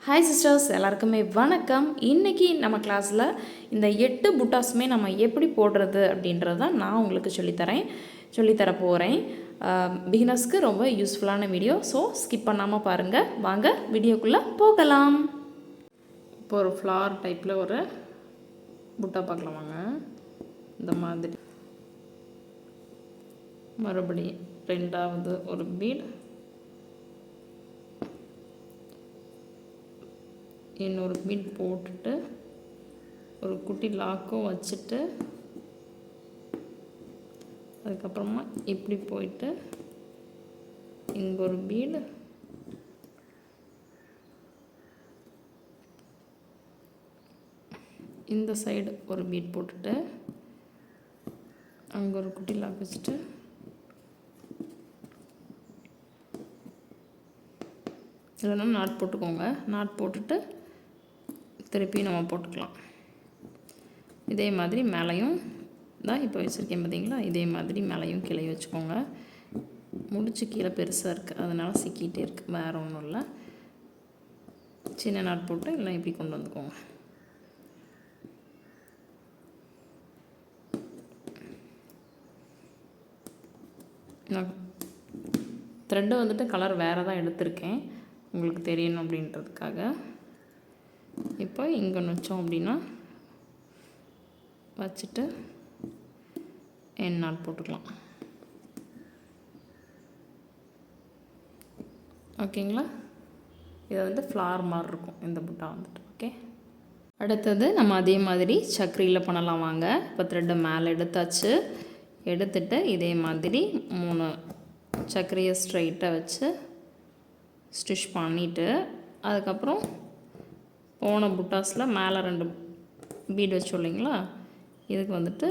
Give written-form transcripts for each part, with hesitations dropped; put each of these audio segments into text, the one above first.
Hi sisters, எல்லாருக்குமே வணக்கம். இன்றைக்கி நம்ம கிளாஸில் இந்த 8 புட்டாஸுமே நம்ம எப்படி போடுறது அப்படின்றத நான் உங்களுக்கு சொல்லித்தர போகிறேன். பிகினர்ஸ்க்கு ரொம்ப யூஸ்ஃபுல்லான வீடியோ. ஸோ ஸ்கிப் பண்ணாமல் பாருங்கள். வாங்க வீடியோக்குள்ளே போகலாம். இப்போ ஒரு ஃப்ளார் டைப்பில் ஒரு புட்டா பார்க்கலாம் வாங்க. இந்த மாதிரி மறுபடியும் ரெண்டாவது ஒரு பீட், இன்னொரு பீட் போட்டுட்டு ஒரு குட்டி லாக்கும் வச்சுட்டு அதுக்கப்புறமா இப்படி போயிட்டு இங்கே ஒரு பீடு, இந்த சைடு ஒரு பீட் போட்டுட்டு அங்கே ஒரு குட்டி லாக் வச்சுட்டு இல்லைன்னா நாட் போட்டுக்கோங்க. நாட் போட்டுட்டு திருப்பி நம்ம போட்டுக்கலாம். இதே மாதிரி மேலேயும் தான் இப்போ வச்சுருக்கேன் பார்த்தீங்களா, இதே மாதிரி மேலேயும் கீழே வச்சுக்கோங்க. முடிச்சு கீழே பெருசாக இருக்குது, அதனால் சிக்கிட்டே இருக்குது, வேறு ஒன்றும் இல்லை. சின்ன நாட் போட்டு இல்லை இப்படி கொண்டு வந்துக்கோங்க. நான் த்ரெட்டை வந்துட்டு கலர் வேறு தான் எடுத்திருக்கேன், உங்களுக்கு தெரியணும் அப்படின்றதுக்காக. இப்போ இங்கே ஒன்று வச்சோம் அப்படின்னா வச்சுட்டு என் நாட் போட்டுக்கலாம். ஓகேங்களா? இதை வந்து ஃப்ளார் மாதிரி இருக்கும் இந்த புட்டா வந்துட்டு. ஓகே, அடுத்தது நம்ம அதே மாதிரி சக்கரியில் பண்ணலாம் வாங்க. இப்போ த்ரெட்டை மேலே எடுத்தாச்சு. எடுத்துட்டு இதே மாதிரி 3 சக்கரையை ஸ்ட்ரைட்டாக வச்சு ஸ்டிச் பண்ணிவிட்டு அதுக்கப்புறம் போன புட்டாஸில் மேலே 2 பீட் வச்சோம் இல்லைங்களா, இதுக்கு வந்துட்டு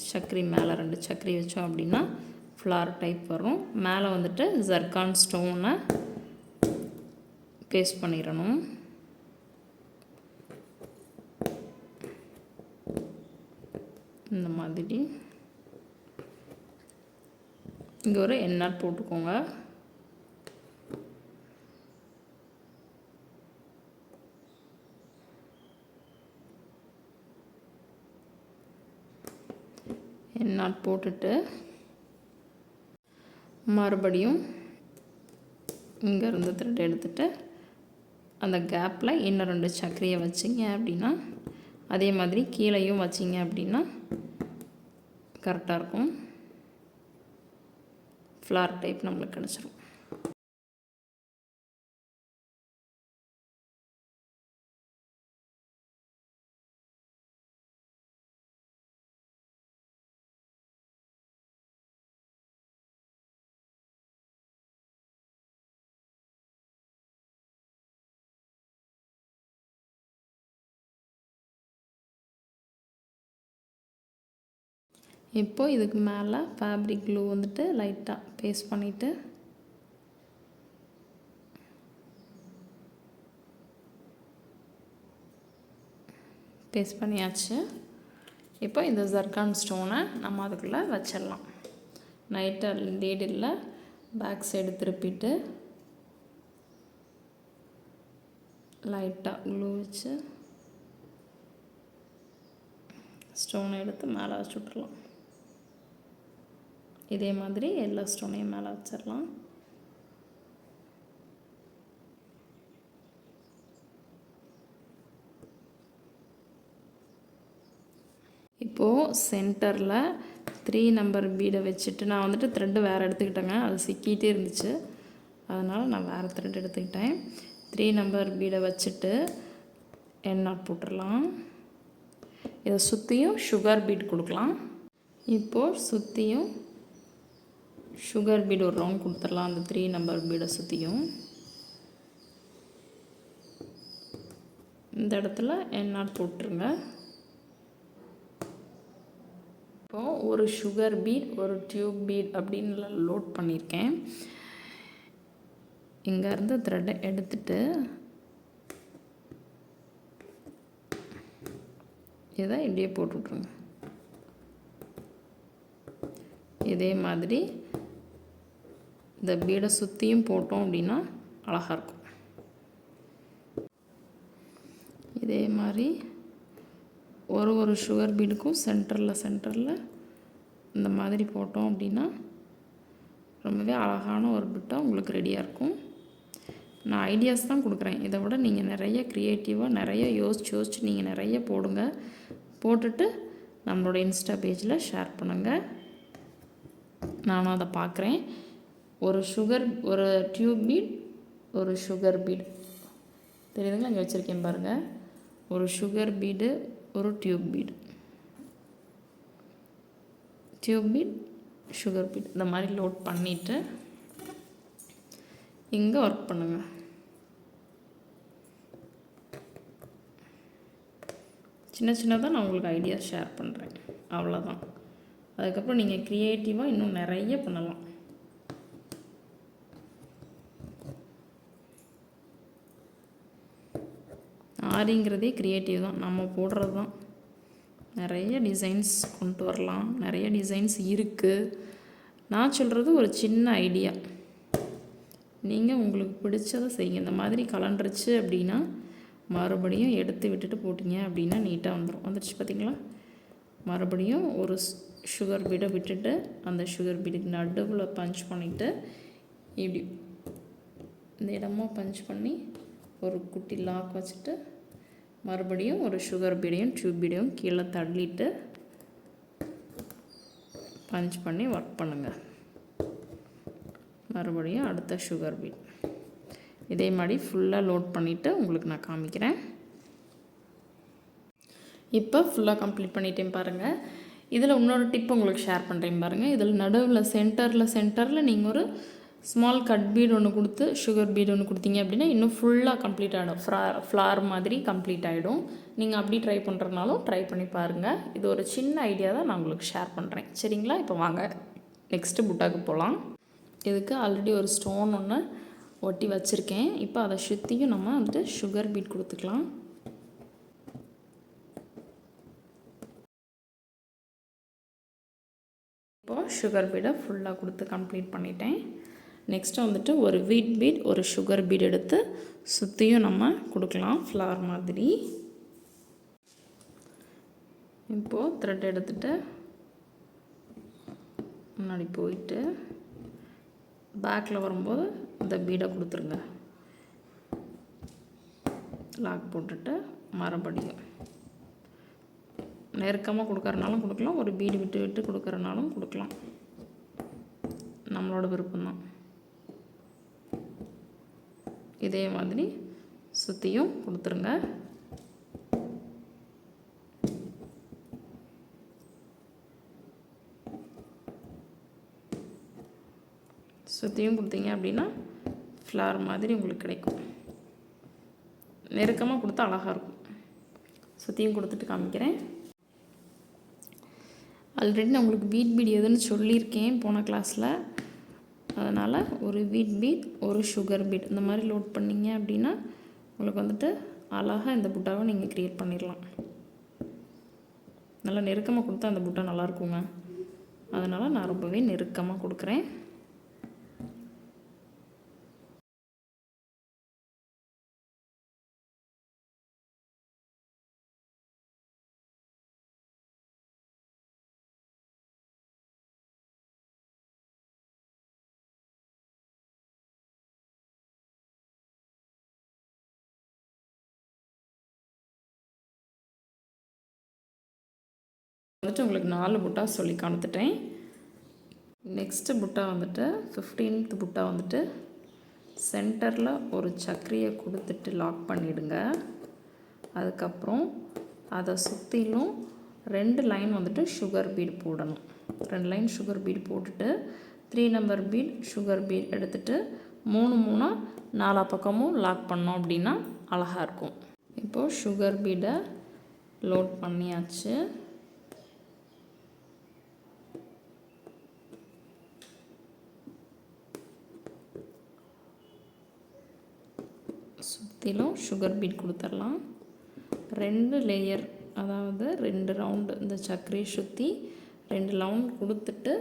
சக்கரி மேலே 2 சக்கரி வச்சோம் அப்படின்னா ஃப்ளார் டைப் வரும். மேலே வந்துட்டு ஜர்கான் ஸ்டோனை பேஸ்ட் பண்ணிடணும். இந்த மாதிரி இங்கே ஒரு எண்ணாட் போட்டுக்கோங்க. நாட் போட்டுட்டு மறுபடியும் இங்கேருந்து த்ரெட் எடுத்துகிட்டு அந்த கேப்பில் இன்னும் 2 சக்கரையை வச்சிங்க அப்படின்னா, அதே மாதிரி கீழேயும் வச்சிங்க அப்படின்னா கரெக்டாக இருக்கும். ஃப்ளார் டைப் நம்மளுக்கு கிடச்சிரும். இப்போது இதுக்கு மேலே ஃபேப்ரிக் க்ளூ வந்துட்டு லைட்டாக பேஸ்ட் பண்ணிவிட்டு பேஸ்ட் பண்ணியாச்சு. இப்போ இந்த ஜர்கான் ஸ்டோனை நம்ம அதுக்குள்ளே வச்சிடலாம். நைட்டாக லீடில் பேக் சைடு திருப்பிட்டு லைட்டாக க்ளூ வச்சு ஸ்டோனை எடுத்து மேலே வச்சு விட்றலாம். இதே மாதிரி எல்லா ஸ்டோனையும் மேலே வச்சிடலாம். இப்போது சென்டரில் 3 நம்பர் பீடை வச்சுட்டு நான் வந்துட்டு த்ரெட்டு வேறு எடுத்துக்கிட்டேங்க, அது சிக்கிட்டே இருந்துச்சு, அதனால் நான் வேறு த்ரெட் எடுத்துக்கிட்டேன். 3 நம்பர் பீடை வச்சுட்டு என் நாட் போட்டுடலாம். இதை சுற்றியும் சுகர் பீட் கொடுக்கலாம். இப்போது சுற்றியும் சுகர் பீட் ஒரு ரவுண்ட் கொடுத்துடலாம். அந்த 3 நம்பர் பீடை சுற்றியும் இந்த இடத்துல என் நாட் போட்டுருங்க. இப்போது ஒரு சுகர் பீட் ஒரு டியூப் பீட் அப்படின்னு லோட் பண்ணியிருக்கேன். இங்கேருந்து த்ரெட்டை எடுத்துட்டு இதை இப்படியே போட்டு விட்ருங்க. இதே மாதிரி இந்த பீடை சுற்றியும் போட்டோம் அப்படின்னா அழகாக இருக்கும். இதே மாதிரி ஒரு சுகர் பீடுக்கும் சென்டரில் இந்த மாதிரி போட்டோம் அப்படின்னா ரொம்பவே அழகான ஒரு புட்டா உங்களுக்கு ரெடியாக இருக்கும். நான் ஐடியாஸ் தான் கொடுக்குறேன். இதை விட நீங்கள் நிறைய க்ரியேட்டிவாக நிறைய யோசிச்சு நீங்கள் நிறைய போடுங்க. போட்டுட்டு நம்மளோட இன்ஸ்டா பேஜில் ஷேர் பண்ணுங்கள். நானும் அதை பார்க்குறேன். ஒரு டியூப் பீட், ஒரு சுகர் பீடு தெரியுதுங்களா? இங்கே வச்சுருக்கேன் பாருங்கள். ஒரு சுகர் பீடு, ஒரு டியூப் பீட், சுகர் பீட் இந்த மாதிரி லோட் பண்ணிவிட்டு இங்கே ஒர்க் பண்ணுங்கள். சின்னதாக நான் உங்களுக்கு ஐடியா ஷேர் பண்ணுறேன், அவ்வளோதான். அதுக்கப்புறம் நீங்கள் க்ரியேட்டிவாக இன்னும் நிறைய பண்ணலாம். ஆரிங்கிறதே க்ரியேட்டிவ் தான், நம்ம போடுறது தான். நிறைய டிசைன்ஸ் கொண்டு வரலாம், நிறைய டிசைன்ஸ் இருக்குது. நான் சொல்கிறது ஒரு சின்ன ஐடியா. நீங்கள் உங்களுக்கு பிடிச்சதை செய்யுங்க. இந்த மாதிரி கலண்டுருச்சு அப்படின்னா மறுபடியும் எடுத்து விட்டுட்டு போட்டிங்க அப்படின்னா நீட்டாக வந்துடுச்சு பார்த்திங்களா? மறுபடியும் ஒரு சுகர் பீடை விட்டுட்டு அந்த சுகர் பீடுக்கு நடுவில் பஞ்ச் பண்ணிவிட்டு இப்படி இந்த இடமும் பஞ்ச் பண்ணி ஒரு குட்டி லாக் வச்சுட்டு மறுபடியும் ஒரு சுகர் பீடையும் டியூப் பீடையும் கீழே தள்ளிட்டு பஞ்ச் பண்ணி ஒர்க் பண்ணுங்கள். மறுபடியும் அடுத்த சுகர் பீட் இதே மாதிரி ஃபுல்லாக லோட் பண்ணிவிட்டு உங்களுக்கு நான் காமிக்கிறேன். இப்போ ஃபுல்லாக கம்ப்ளீட் பண்ணிட்டேன் பாருங்கள். இதில் இன்னொரு டிப் உங்களுக்கு ஷேர் பண்ணுறேன் பாருங்கள். இதில் நடுவில் சென்டரில் நீங்கள் ஒரு ஸ்மால் கட் பீட் ஒன்று கொடுத்து சுகர் பீட் ஒன்று கொடுத்தீங்க அப்படின்னா இன்னும் ஃபுல்லாக கம்ப்ளீட் ஆகிடும். ஃப்ளார் மாதிரி கம்ப்ளீட் ஆகிடும். நீங்கள் அப்படி ட்ரை பண்ணுறதுனாலும் ட்ரை பண்ணி பாருங்கள். இது ஒரு சின்ன ஐடியா தான் நான் உங்களுக்கு ஷேர் பண்ணுறேன். சரிங்களா? இப்போ வாங்க நெக்ஸ்ட்டு புட்டாக்கு போகலாம். இதுக்கு ஆல்ரெடி ஒரு ஸ்டோன் ஒன்று ஒட்டி வச்சுருக்கேன். இப்போ அதை சுற்றியும் நம்ம வந்துட்டு சுகர் பீட் கொடுத்துக்கலாம். இப்போது சுகர் பீடை ஃபுல்லாக கொடுத்து கம்ப்ளீட் பண்ணிட்டேன். நெக்ஸ்ட்டு வந்துட்டு ஒரு வீட் பீட், ஒரு சுகர் பீட் எடுத்து சுற்றியும் நம்ம கொடுக்கலாம் ஃப்ளார் மாதிரி. இப்போது த்ரெட் எடுத்துகிட்டு முன்னாடி போயிட்டு பேக்கில் வரும்போது இந்த பீடை கொடுத்துருங்க. லாக் போட்டுட்டு மறுபடியும் நெருக்கமாக கொடுக்கறனாலும் கொடுக்கலாம், ஒரு பீடு விட்டு விட்டு கொடுக்கறனாலும் கொடுக்கலாம், நம்மளோட விருப்பம்தான். இதே மாதிரி சுற்றியும் கொடுத்துருங்க. சுற்றியும் கொடுத்தீங்க அப்படின்னா ஃப்ளார் மாதிரி உங்களுக்கு கிடைக்கும். நெருக்கமாக கொடுத்தா அழகாக இருக்கும். சுற்றியும் கொடுத்துட்டு காமிக்கிறேன். ஆல்ரெடி நான் உங்களுக்கு வீட் பீட் எதுன்னு சொல்லியிருக்கேன் போன கிளாஸில். அதனால் ஒரு வீட் பீட், ஒரு சுகர் பீட் இந்த மாதிரி லோட் பண்ணிங்க அப்படின்னா உங்களுக்கு வந்துட்டு அழகாக இந்த புட்டாவை நீங்கள் க்ரியேட் பண்ணிடலாம். நல்லா நெருக்கமாக கொடுத்தா அந்த புட்டா நல்லாயிருக்குங்க. அதனால் நான் ரொம்பவே நெருக்கமாக கொடுக்குறேன். வந்துட்டு உங்களுக்கு 4 புட்டா சொல்லி காமித்துட்டேன். நெக்ஸ்ட்டு புட்டா வந்துட்டு 15th புட்டா வந்துட்டு சென்டரில் ஒரு சக்கரியை கொடுத்துட்டு லாக் பண்ணிவிடுங்க. அதுக்கப்புறம் அதை சுற்றிலும் 2 லைன் வந்துட்டு சுகர் பீட் போடணும். 2 லைன் சுகர் பீட் போட்டுட்டு 3 நம்பர் பீட் சுகர் பீட் எடுத்துகிட்டு 3 4 பக்கமும் லாக் பண்ணோம் அப்படின்னா அழகாக இருக்கும். இப்போது சுகர் பீடை லோட் பண்ணியாச்சு. சுற்றிலும் சுகர் பீட் கொடுத்துடலாம். 2 லேயர், அதாவது 2 ரவுண்டு இந்த சக்கரையை சுற்றி 2 ரவுண்ட் கொடுத்துட்டு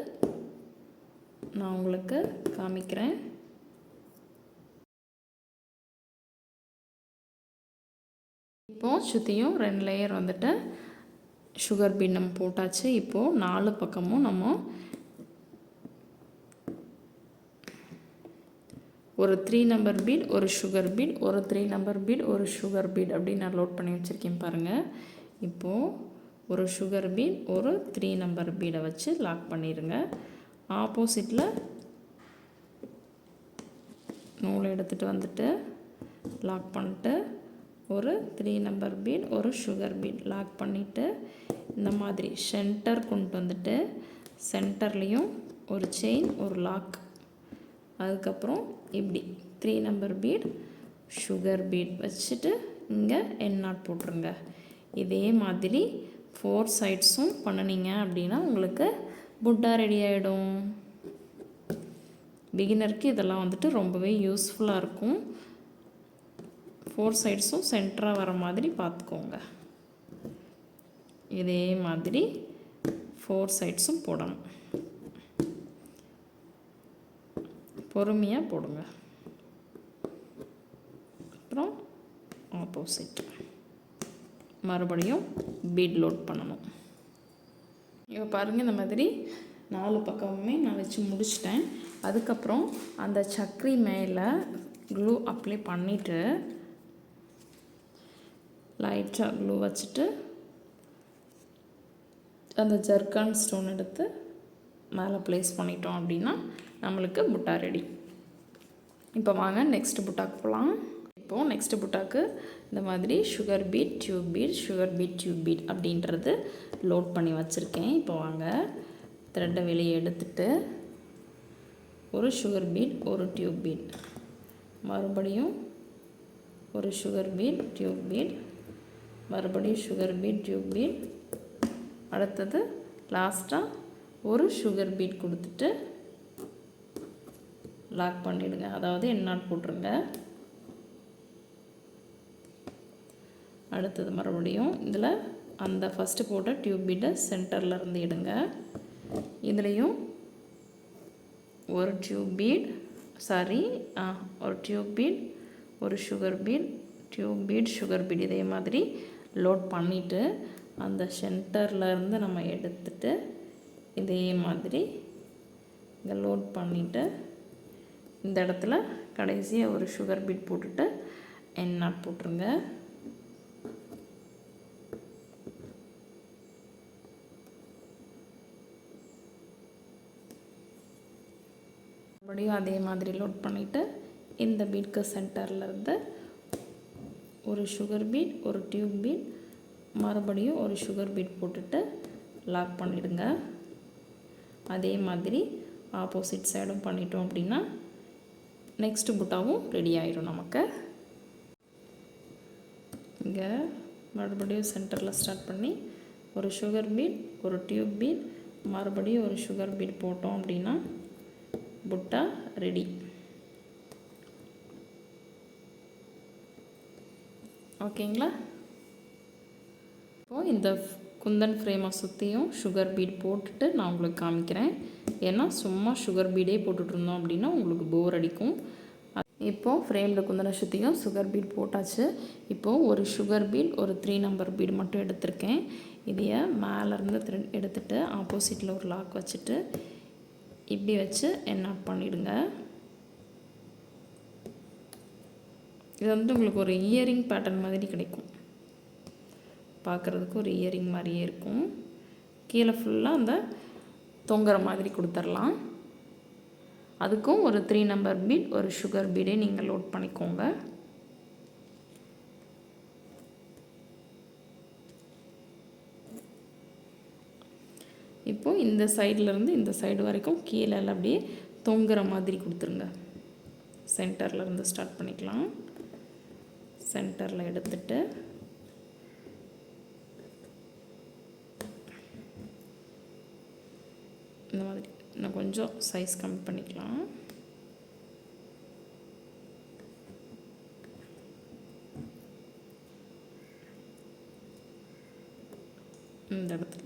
நான் உங்களுக்கு காமிக்கிறேன். இப்போது சுற்றியும் 2 லேயர் வந்துட்டு சுகர் பீட் நம்ம போட்டாச்சு. இப்போது 4 பக்கமும் நம்ம ஒரு 3 நம்பர் பீட், ஒரு சுகர் பீட், ஒரு 3 நம்பர் பீட், ஒரு சுகர் பீட் அப்படின்னு நான் லோட் பண்ணி வச்சுருக்கேன் பாருங்கள். இப்போது ஒரு சுகர் பீட், ஒரு 3 நம்பர் பீடை வச்சு லாக் பண்ணிடுங்க. ஆப்போசிட்டில் நூலை எடுத்துகிட்டு வந்துட்டு லாக் பண்ணிட்டு ஒரு 3 நம்பர் பீட், ஒரு சுகர் பீட் லாக் பண்ணிவிட்டு இந்த மாதிரி சென்டர் கொண்டு வந்துட்டு சென்டர்லேயும் ஒரு செயின், ஒரு லாக். அதுக்கப்புறம் இப்படி 3 நம்பர் பீட், சுகர் பீட் வச்சுட்டு இங்கே என் நாட் போட்டுருங்க. இதே மாதிரி 4 சைட்ஸும் பண்ணினீங்க அப்படின்னா உங்களுக்கு புட்டா ரெடி ஆகிடும். பிகினருக்கு இதெல்லாம் வந்துட்டு ரொம்பவே யூஸ்ஃபுல்லாக இருக்கும். 4 சைட்ஸும் சென்டராக வர மாதிரி பார்த்துக்கோங்க. இதே மாதிரி 4 சைட்ஸும் போடணும். பொறுமையாக போடுங்க. அப்புறம் ஆப்போசிட் மறுபடியும் பீட் லோட் பண்ணணும். இப்போ பாருங்கள், இந்த மாதிரி 4 பக்கமுமே நான் வச்சு முடிச்சிட்டேன். அதுக்கப்புறம் அந்த சக்கரி மேலே க்ளூ அப்ளை பண்ணிவிட்டு லைட்டாக க்ளூ வச்சுட்டு அந்த ஜர்கான் ஸ்டோன் எடுத்து மேலே ப்ளேஸ் பண்ணிட்டோம் அப்படின்னா நம்மளுக்கு புட்டா ரெடி. இப்போ வாங்க நெக்ஸ்ட் புட்டாக்கு போகலாம். இப்போது நெக்ஸ்ட் புட்டாக்கு இந்த மாதிரி sugar beat, tube beat, sugar beat, tube beat அப்படின்றது லோட் பண்ணி வச்சுருக்கேன். இப்போ வாங்க த்ரெட்டை வெளியே எடுத்துட்டு ஒரு சுகர் பீட், ஒரு டியூப் பீட், மறுபடியும் ஒரு சுகர் பீட், டியூப் பீட், மறுபடியும் சுகர் பீட், டியூப் பீட், அடுத்தது லாஸ்ட்டாக ஒரு சுகர் பீட் கொடுத்துட்டு லாக் பண்ணிவிடுங்க. அதாவது எண்ணாட் போட்டுருங்க. அடுத்தது மறுபடியும் இதில் அந்த ஃபஸ்ட்டு போட்ட டியூப் பீட்டை சென்டரில் இருந்து எடுங்க. இதுலேயும் ஒரு டியூப் பீட், ஒரு டியூப் பீட், ஒரு sugar beat, tube beat, sugar beat இதே மாதிரி லோட் பண்ணிவிட்டு அந்த சென்டரில் இருந்து நம்ம எடுத்துட்டு இதே மாதிரி இங்கே லோட் பண்ணிவிட்டு இந்த இடத்துல கடைசியாக ஒரு சுகர் பீட் போட்டுட்டு என் நாட் போட்டுருங்க. மறுபடியும் அதே மாதிரி லோட் பண்ணிவிட்டு இந்த பீட்க்கு சென்டரில் இருந்து ஒரு சுகர் பீட், ஒரு டியூப் பீட், மறுபடியும் ஒரு சுகர் பீட் போட்டுட்டு லாக் பண்ணிவிடுங்க. அதே மாதிரி ஆப்போசிட் சைடும் பண்ணிட்டோம் அப்படின்னா நெக்ஸ்ட் புட்டாவும் ரெடி ஆயிடும் நமக்கு. இங்கே மறுபடியும் சென்டரில் ஸ்டார்ட் பண்ணி ஒரு சுகர் பீட், ஒரு டியூப் பீட், மறுபடியும் ஒரு சுகர் பீட் போட்டோம் அப்படின்னா புட்டா ரெடி. ஓகேங்களா? இப்போது இந்த குந்தன் ஃப்ரேமை சுற்றியும் சுகர் பீட் போட்டுட்டு நான் உங்களுக்கு காமிக்கிறேன். ஏன்னா சும்மா சுகர் பீடே போட்டுட்ருந்தோம் அப்படின்னா உங்களுக்கு போர் அடிக்கும். இப்போது ஃப்ரேமில் குந்தனை சுற்றியும் சுகர் பீட் போட்டாச்சு. இப்போது ஒரு சுகர் பீட், ஒரு 3 நம்பர் பீட் மட்டும் எடுத்திருக்கேன். இதையை மேலேருந்து த்ரெட் எடுத்துகிட்டு ஆப்போசிட்டில் ஒரு லாக் வச்சுட்டு இப்படி வச்சு என்னாட் பண்ணிவிடுங்க. இது வந்து உங்களுக்கு ஒரு இயரிங் பேட்டர்ன் மாதிரி கிடைக்கும். பார்க்குறதுக்கு ஒரு இயரிங் மாதிரியே இருக்கும். கீழே ஃபுல்லாக அந்த தொங்குற மாதிரி கொடுத்துடலாம். அதுக்கும் ஒரு 3 நம்பர் பீட், ஒரு சுகர் பீடே நீங்கள் லோட் பண்ணிக்கோங்க. இப்போது இந்த சைட்லேருந்து இந்த சைடு வரைக்கும் கீழே அப்படியே தொங்குற மாதிரி கொடுத்துருங்க. சென்டர்லேருந்து ஸ்டார்ட் பண்ணிக்கலாம். சென்டரில் எடுத்துட்டு இந்த மாதிரி இன்னும் கொஞ்சம் சைஸ் கம்மி பண்ணிக்கலாம். இந்த இடத்துல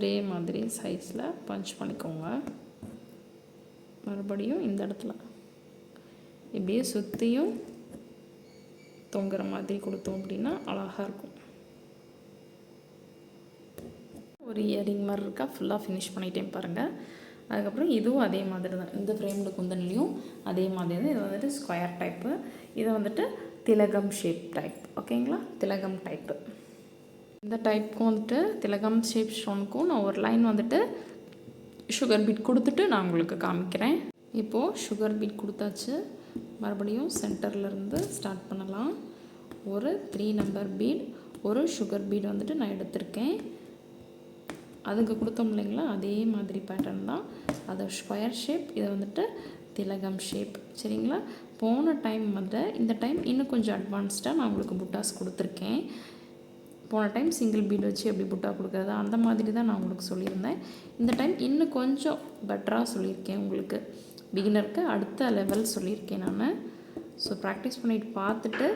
ஒரே மாதிரி சைஸில் பஞ்ச் பண்ணிக்கோங்க. மறுபடியும் இந்த இடத்துல இப்படியே சுற்றியும் தொங்குற மாதிரி கொடுத்தோம் அப்படின்னா அழகாக இருக்கும். ஒரு இயரிங் மாதிரி இருக்கா, ஃபுல்லாக ஃபினிஷ் பண்ணிட்டேன் பாருங்கள். அதுக்கப்புறம் இதுவும் அதே மாதிரி தான், இந்த ஃப்ரேம்டு குந்தன்லேயும் அதே மாதிரி தான். இது வந்துட்டு ஸ்கொயர் டைப்பு, இதை வந்துட்டு திலகம் ஷேப் டைப். ஓகேங்களா, திலகம் டைப்பு. இந்த டைப்புக்கும் வந்துட்டு திலகம் ஷேப் ஸ்டோனுக்கும் நான் ஒரு லைன் வந்துட்டு சுகர் பீட் கொடுத்துட்டு நான் உங்களுக்கு காமிக்கிறேன். இப்போது சுகர் பீட் கொடுத்தாச்சு. மறுபடியும் சென்டர்லேருந்து ஸ்டார்ட் பண்ணலாம். ஒரு 3 நம்பர் பீட், ஒரு சுகர் பீட் வந்துட்டு நான் எடுத்திருக்கேன். அதுக்கு கொடுத்தோம் இல்லைங்களா, அதே மாதிரி பேட்டர்ன் தான். அதை ஸ்கொயர் ஷேப், இதை வந்துட்டு திலகம் ஷேப். சரிங்களா, போன டைம் வந்து இந்த டைம் இன்னும் கொஞ்சம் அட்வான்ஸ்டாக நான் உங்களுக்கு புட்டாஸ் கொடுத்துருக்கேன். போன டைம் சிங்கிள் பீட் வச்சு எப்படி புட்டா கொடுக்குறதா அந்த மாதிரி தான் நான் உங்களுக்கு சொல்லியிருந்தேன். இந்த டைம் இன்னும் கொஞ்சம் பெட்டராக சொல்லியிருக்கேன். உங்களுக்கு பிகினருக்கு அடுத்த லெவல் சொல்லியிருக்கேன் நான். ஸோ ப்ராக்டிஸ் பண்ணிட்டு பார்த்துட்டு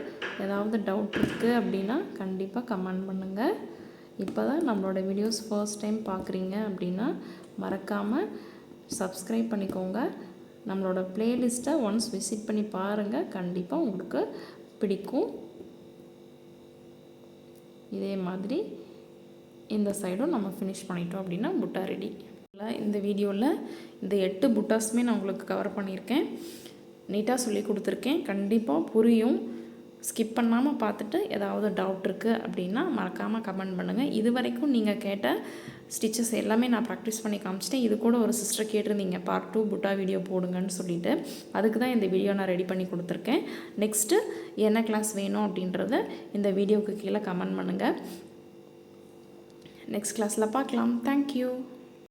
ஏதாவது டவுட் இருக்குது அப்படின்னா கண்டிப்பாக கமெண்ட் பண்ணுங்கள். இப்போ தான் நம்மளோட வீடியோஸ் ஃபர்ஸ்ட் டைம் பார்க்குறீங்க அப்படின்னா மறக்காமல் சப்ஸ்கிரைப் பண்ணிக்கோங்க. நம்மளோட ப்ளேலிஸ்ட்டை ஒன்ஸ் விசிட் பண்ணி பாருங்கள், கண்டிப்பாக உங்களுக்கு பிடிக்கும். இதே மாதிரி இந்த சைடும் நம்ம ஃபினிஷ் பண்ணிட்டோம் அப்படின்னா புட்டா ரெடி. இந்த வீடியோவில் இந்த 8 புட்டாஸுமே நான் உங்களுக்கு கவர் பண்ணியிருக்கேன். நீட்டாக சொல்லி கொடுத்துருக்கேன். கண்டிப்பாக புரியும். ஸ்கிப் பண்ணாமல் பார்த்துட்டு ஏதாவது டவுட் இருக்குது அப்படின்னா மறக்காமல் கமெண்ட் பண்ணுங்கள். இது வரைக்கும் நீங்கள் கேட்ட ஸ்டிச்சஸ் எல்லாமே நான் ப்ராக்டிஸ் பண்ணி காமிச்சிட்டேன். இது கூட ஒரு சிஸ்டர் கேட்டிருந்தீங்க பார்ட் 2 புட்டா வீடியோ போடுங்கன்னு சொல்லிட்டு, அதுக்கு தான் இந்த வீடியோ நான் ரெடி பண்ணி கொடுத்துருக்கேன். நெக்ஸ்ட்டு என்ன கிளாஸ் வேணும் அப்படின்றத இந்த வீடியோவுக்கு கீழே கமெண்ட் பண்ணுங்கள். நெக்ஸ்ட் கிளாஸில் பார்க்கலாம். தேங்க்யூ.